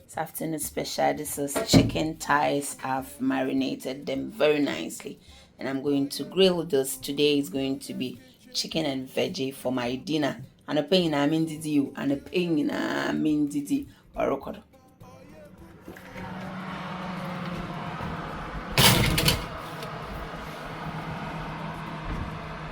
This afternoon special. This is chicken thighs. I've marinated them very nicely, and I'm going to grill those. Today is going to be chicken and veggie for my dinner. And a pain I mean did you and a pain I mean did you or record.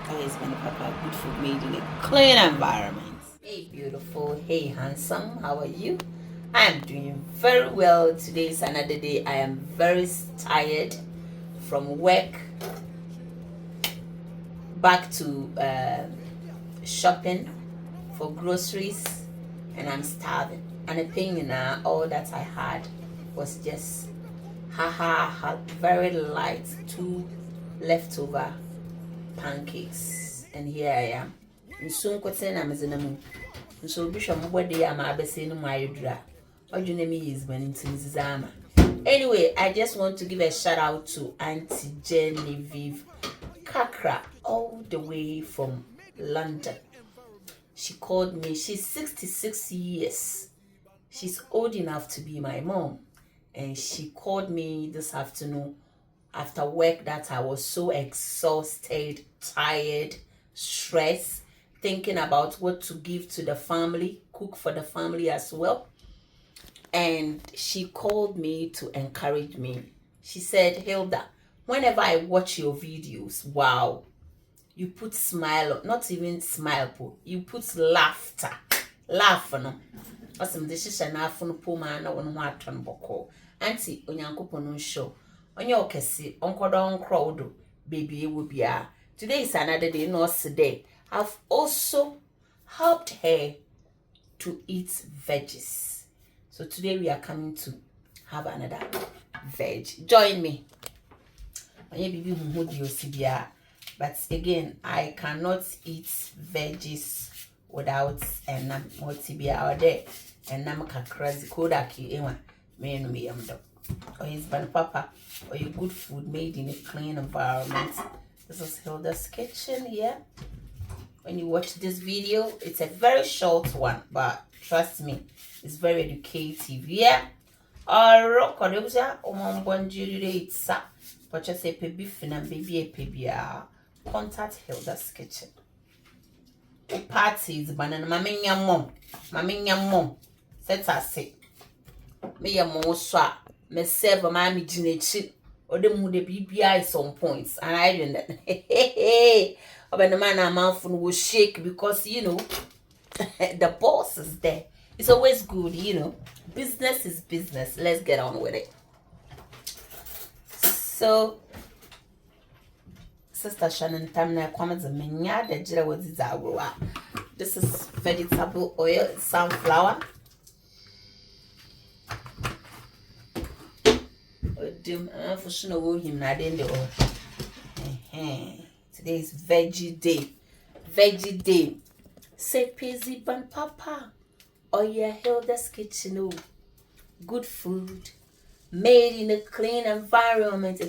That is my papa. Good food made in a clean environment. Hey beautiful, hey handsome, how are you? I am doing very well. Today is another day. I am very tired from work, back to shopping for groceries, and I'm starving. And the pain all that I had was just very light, two leftover pancakes, and here I am. And soon I'm so bishop body am abese no mayedra. Ojunemi is into Zama. Anyway, I just want to give a shout out to Auntie Genevieve Kakra, all the way from London. She called me. She's 66 years. She's old enough to be my mom. And she called me this afternoon after work that I was so exhausted, tired, stressed, thinking about what to give to the family, cook for the family as well. And she called me to encourage me. She said, Hilda, whenever I watch your videos, wow, you put smile, not even smile, you put laughter. Laugh, no. Awesome, this is an afternoon poor man, on what on boko. Auntie, on your coupon show. On your kesi, uncle don crowd, baby, it will be a. Today is another day, not today. I've also helped her to eat veggies. So today we are coming to have another veg. Join me. But again, I cannot eat veggies without multibia or there. And namaka crazy kodaki ewa me or his ban papa or your good food made in a clean environment. This is Hilda's kitchen here. When you watch this video, it's a very short one, but trust me, it's very educative. Yeah. Contact Hilda's kitchen. Parties, banana, mom. Set us say. Me ya mo swa. Me serve mami jinechi. Or the mood BBI some points. And I didn't that. But the man mouth will shake because you know the boss is there. It's always good, you know. Business is business. Let's get on with it. So Sister Shannon Tamna comments a menya the jira was zawa. This is vegetable oil, sunflower. For sure him not in the oil. Today is veggie day. Veggie day. Say busy ban papa. Oh yeah, Hilda's kitchen. Oh, good food. Made in a clean environment.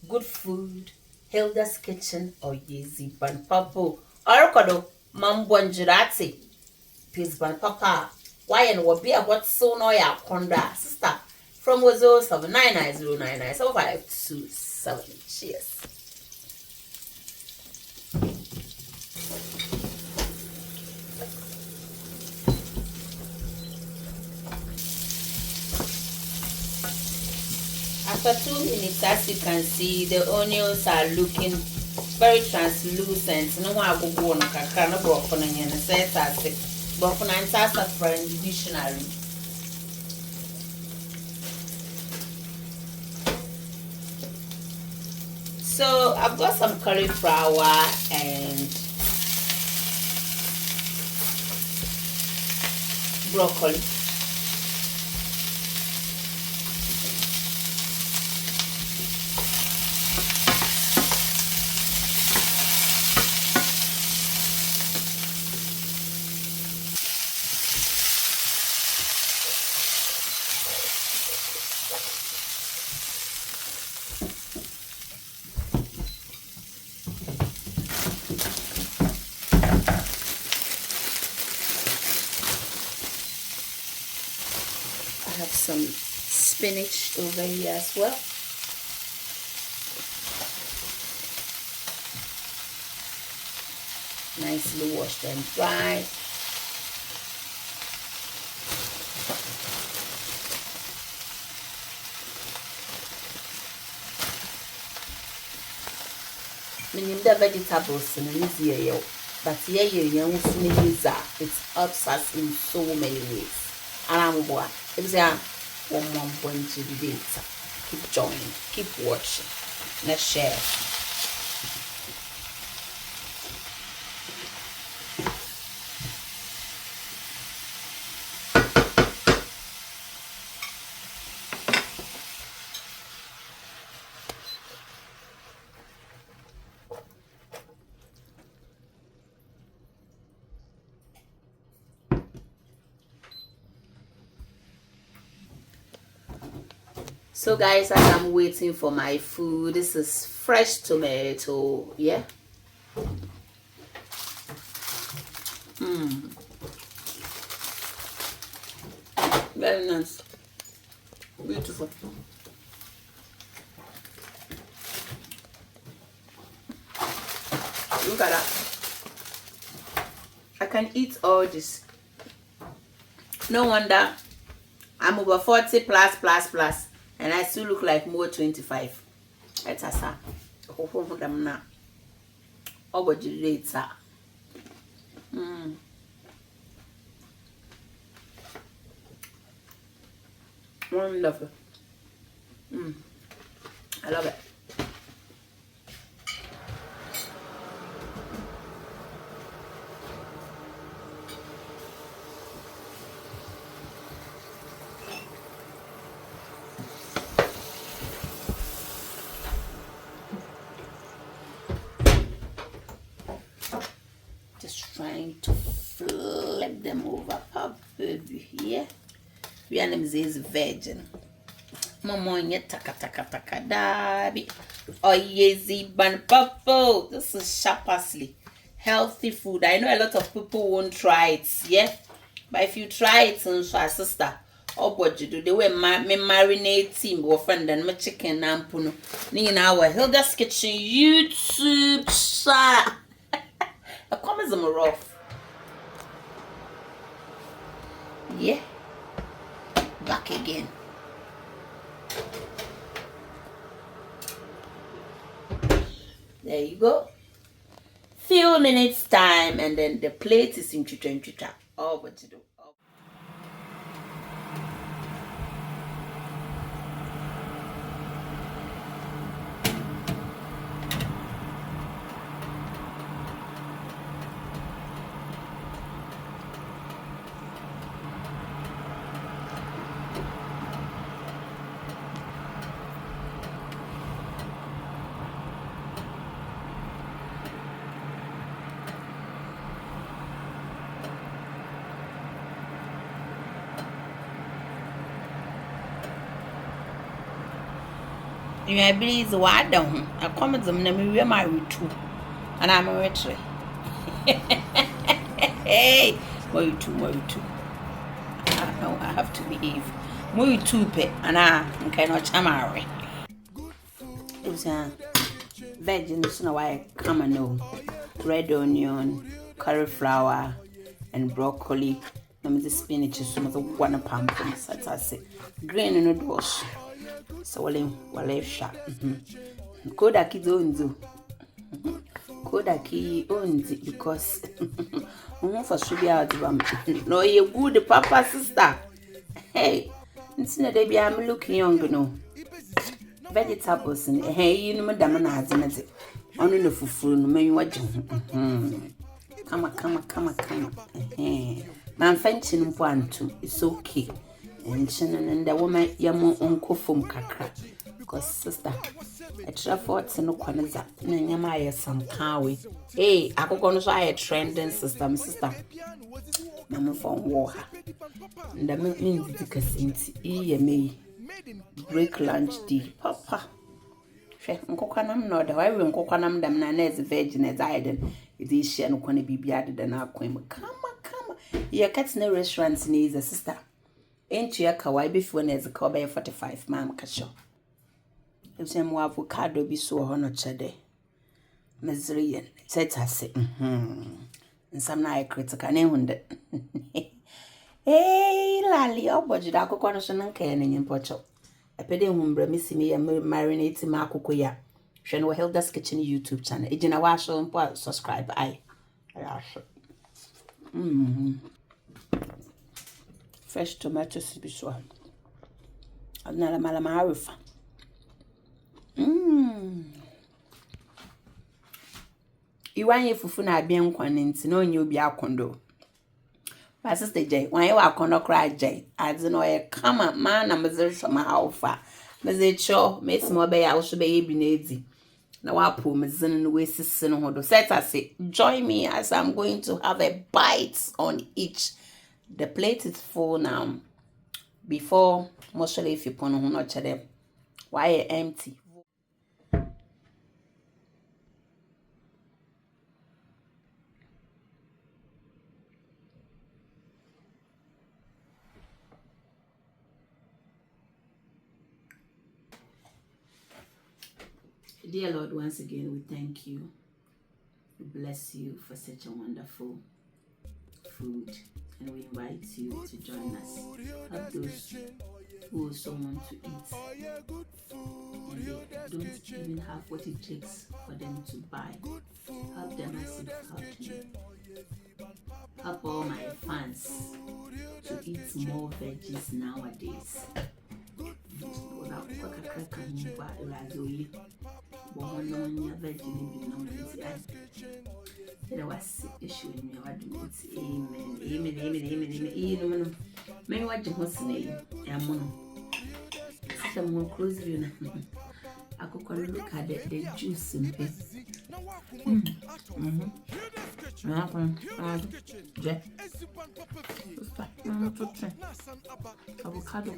Good food. Hilda's kitchen. Oh yeah, ban papa. Orkodo. Mambonjirati. Peace ban papa. Why and what be about so no ya konda sister. From was 0799099 7527. Cheers. After 2 minutes, as you can see, the onions are looking very translucent. No one will go on a kakana broken and says as broken and sassafras dictionary. So I've got some cauliflower and broccoli. I have some spinach over here as well. Nicely washed and dried. Meaning the vegetables in easier, but yeah, young it helps us in so many ways. And I'm what it's a 1.2 data. Keep joining, keep watching. Let's share. So guys, as I'm waiting for my food, this is fresh tomato, yeah. Very nice, beautiful. Look at that. I can eat all this. No wonder I'm over 40 plus. And I still look like more 25. That's a oh, them now. Over the later. Wonderful. I love it. Trying to flip them over up here. We are name is virgin. Mama nye taka dabi. Oh yezi ban purple. This is sharp parsley. Healthy food. I know a lot of people won't try it, yeah. But if you try it, so sister, oh what you do? They were me marinate team or friend and my chicken and puno. Nina our Hilda's Kitchen YouTube channel. The comments are rough. Yeah. Back again. There you go. Few minutes time and then the plate is in chucha. Oh, what to do. I believe what down. I come at them, we are married too. And I'm a rich. Hey, more too. I know I have to behave. More too pet, and I cannot marry. It was a veggies, no, I come and know red onion, cauliflower, and broccoli. The spinach is some of the one pumpkin, such as green and it was. So wale sharp. Koda ki zonzo. Koda ki onzi because for should be out no you good papa sister. Hey, it's not they be I'm looking young no. Vegetables and hey you know madam na azinaze. Onu no fufu no me waje. Come. Man fenching mpo antu. It's okay. And the woman yamu unko from kakra because sister a trafort no kwanaza na nyama ya some kawe hey akoko no so aye trending system sister mama from war nda me ndi kasinti iye me break lunch deal papa hwe nkokwanam no da why we nkokwanam dam na na is virgin as aiden it share no kwana bibia de na akwem kama ye cat na restaurants ni is a sister Ain't you kawaii before there's a cover 45, ma'am, casho. If some avocado be so honor chede. Missourian, said I say, and some night critical name it. Hey, Lally, oh, but you don't go and canning in Pocho. A pedi humbre missing me and marinating Marco Quia. Shen Hilda's Kitchen YouTube channel. Ejina wash on subscribe. I fresh tomatoes be so. I'm not a malamarifa. You want your fufu na bien kwanenti no nyi obi akondo. My sister Jay, when you are gonna cry Jay, I don't know a come man na mzere shoma alpha. Mzere cho, me small be ya usho be bi nedi. Na wapo mzene no we sisi no hodo. Set I say, join me as I'm going to have a bite on each. The plate is full now. Before mostly if you pon ho no chere. Why empty? Dear Lord, once again we thank you. We bless you for such a wonderful food, and we invite you to join us. Help those who also want to eat and they don't even have what it takes for them to buy. Help them as you've helped me. Help all my fans to eat more veggies nowadays. There was issue in me. Amen. Amen. Amen. Amen. Amen. Many what you must say. I'm some more closely now. I could look at the juice in it. Avocado